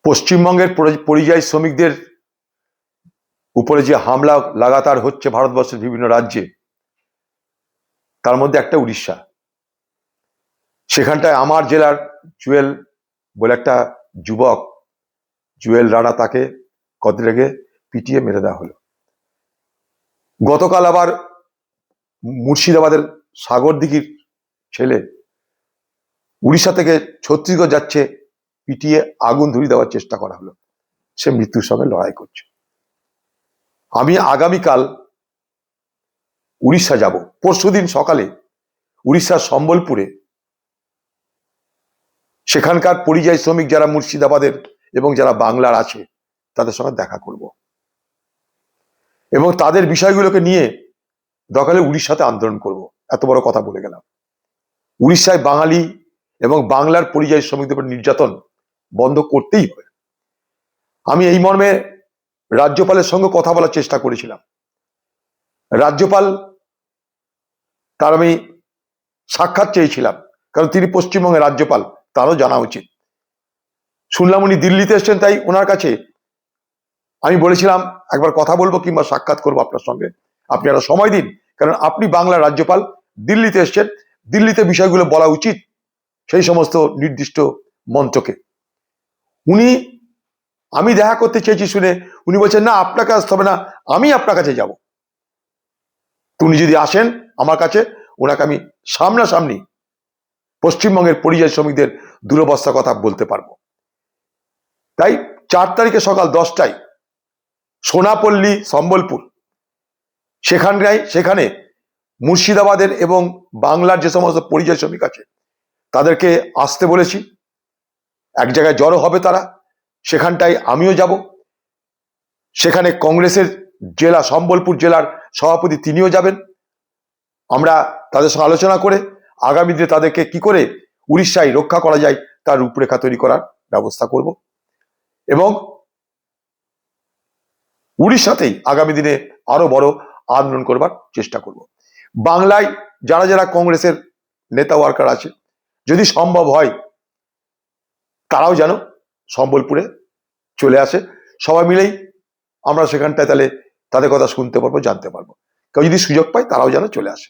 পশ্চিমবঙ্গের পরিযায়ী শ্রমিকদের উপরে যে হামলা লাগাতার হচ্ছে ভারতবর্ষের বিভিন্ন রাজ্যে, তার মধ্যে একটা উড়িষ্যা। সেখানটায় আমার জেলার জুয়েল বলে একটা যুবক, জুয়েল রানা, তাকে কদিন আগে পিটিয়ে মেরে দেওয়া হলো। গতকাল আবার মুর্শিদাবাদের সাগরদিঘির ছেলে উড়িষ্যা থেকে ছত্তিশগড় যাচ্ছে, পিটিয়ে আগুন ধরিয়ে দেওয়ার চেষ্টা করা হলো। সে মৃত্যুর সঙ্গে লড়াই করছে। আমি আগামীকাল উড়িষ্যা যাব। পরশুদিন সকালে উড়িষ্যার সম্বলপুরে সেখানকার পরিযায়ী শ্রমিক যারা মুর্শিদাবাদের এবং যারা বাংলার আছে তাদের সঙ্গে দেখা করব এবং তাদের বিষয়গুলোকে নিয়ে দরকারে উড়িষ্যাতে আন্দোলন করব। এত বড় কথা বলে গেলাম। উড়িষ্যায় বাঙালি এবং বাংলার পরিযায়ী শ্রমিকদের উপর নির্যাতন বন্ধ করতেই হবে। আমি এই মর্মে রাজ্যপালের সঙ্গে কথা বলার চেষ্টা করেছিলাম। রাজ্যপাল, তার আমি সাক্ষাৎ চেয়েছিলাম, কারণ তিনি পশ্চিমবঙ্গের রাজ্যপাল, তারও জানা উচিত। শুনলাম উনি দিল্লিতে এসছেন, তাই ওনার কাছে আমি বলেছিলাম একবার কথা বলবো কিংবা সাক্ষাৎ করবো আপনার সঙ্গে, আপনি একটা সময় দিন, কারণ আপনি বাংলার রাজ্যপাল, দিল্লিতে এসছেন, দিল্লিতে বিষয়গুলো বলা উচিত সেই সমস্ত নির্দিষ্ট মন্ত্রকে। উনি, আমি দেখা করতে চেয়েছি শুনে উনি বলছেন না, আপনার কাছে হবে না, আমি আপনার কাছে যাব। উনি যদি আসেন আমার কাছে, ওনাকে আমি সামনাসামনি পশ্চিমবঙ্গের পরিযায়ী শ্রমিকদের দুরবস্থার কথা বলতে পারবো। তাই 4 তারিখে সকাল 10টায় সোনাপল্লী, সম্বলপুর, সেখানে মুর্শিদাবাদের এবং বাংলার যে সমস্ত পরিযায়ী শ্রমিক আছে তাদেরকে আসতে বলেছি। এক জায়গায় জড়ো হবে তারা, সেখানটায় আমিও যাব। সেখানে কংগ্রেসের জেলা, সম্বলপুর জেলার সভাপতি তিনিও যাবেন। আমরা তাদের সঙ্গে আলোচনা করে আগামী দিনে তাদেরকে কি করে উড়িষ্যায় রক্ষা করা যায় তার রূপরেখা তৈরি করার ব্যবস্থা করব এবং উড়িষ্যাতেই আগামী দিনে আরো বড় আন্দোলন করবার চেষ্টা করব। বাংলায় যারা যারা কংগ্রেসের নেতা ওয়ার্কার আছে, যদি সম্ভব হয় তারাও যেন সম্বলপুরে চলে আসে। সবাই মিলেই আমরা সেখানটায় তাহলে তাদের কথা শুনতে পারবো, জানতে পারবো। কেউ যদি সুযোগ পায় তারাও যেন চলে আসে।